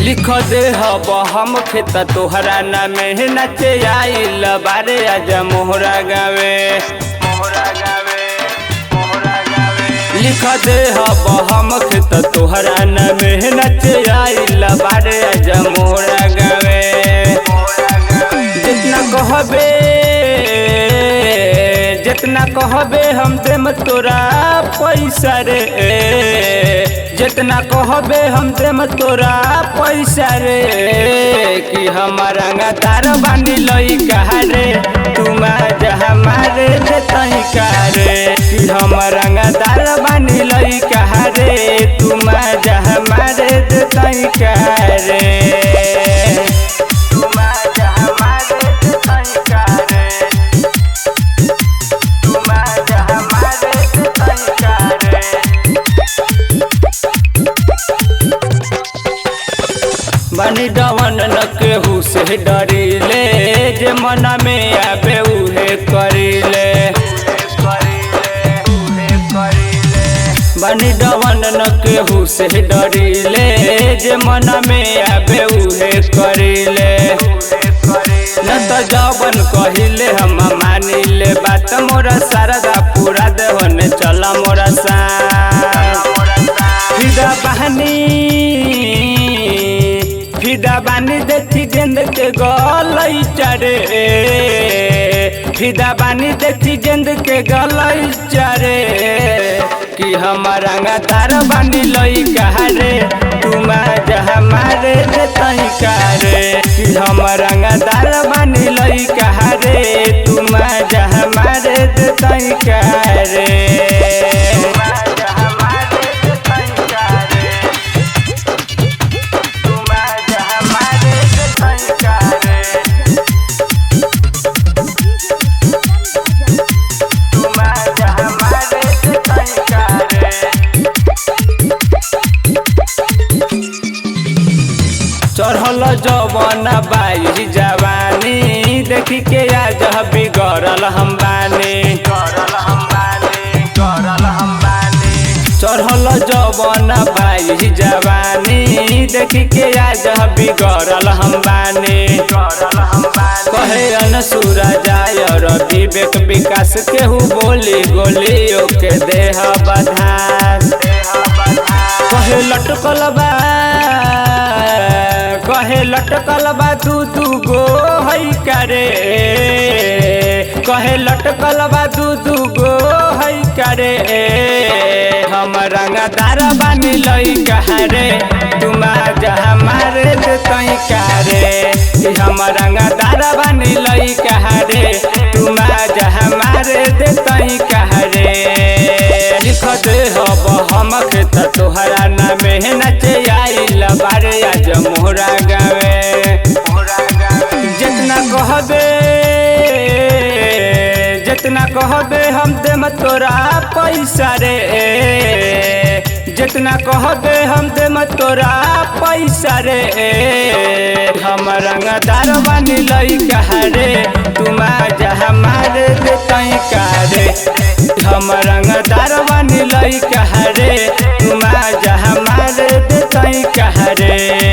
लिख दे हब हम खेत तोहरा नामे नचे आइल बारे आज मोहरा गावे। लिख दे हब हम खेत तोहरा नामे नचे आइल बारे आज मोहरा गावे। जितना कहबे हम देम तोरा पैसा रे, जितना कहबे हम देम तोरा पैसा रे। कि हमारा रंगदार बानी लइका रे, तुम हमारे देतई का रे। कि हमारा रंगदार बानी लइका रे, तुम हमारे देतई का रे। बनी डवन न केहू से डरिले, जे मन में आवे उहे करिले। बनी डवन न केहू से डरिले, जे मन में आवे उहे करिले। न तो जवन कहिले हम मानिले, बात मोरा शारदा पूरा देवन चला मोरा सा। फिदा बानी देखी गेंद के गलई चरे, फिदा बानी देखी गेंद के गलई चरे। कि हमारा रंगदार बानी लइका रे, तुम हमारे देतई का रे। कि हमारा रंगदार बानी लइका रे, तुम हमारे देतई का रे। चढ़ल जवन बाई जवानी, देखी के आज बिगड़ल हम बानी। चढ़ल जवन बाई जवानी, देखी के आज बिगड़ल हम बानी। कहे अनसुरा जाय विवेक विकास, केहू बोली गोली ओके देह बधान। कहे लटकल बा, कहे लटकल बा दू गो है करे। कहे लटकल बा दू गो है करे। हम रंगदार बानी लइका रे, तुम हमारे देतई का रे। हम रंगदार बानी लइका रे, तुम हमारे देतई का रे। लिख दे हब हम खेत तोहरा नामे नचे आइल बारे आज मोहरा गावे। जितना कहबे हम देम तोरा पैसा रे, जितना कहबे हम देम तोरा पैसा रे। हम रंगदार बानी लइका रे, तुम हमारे देतई का रे। हम रंगदार बानी लइका रे, तुम हमारे देतई का रे।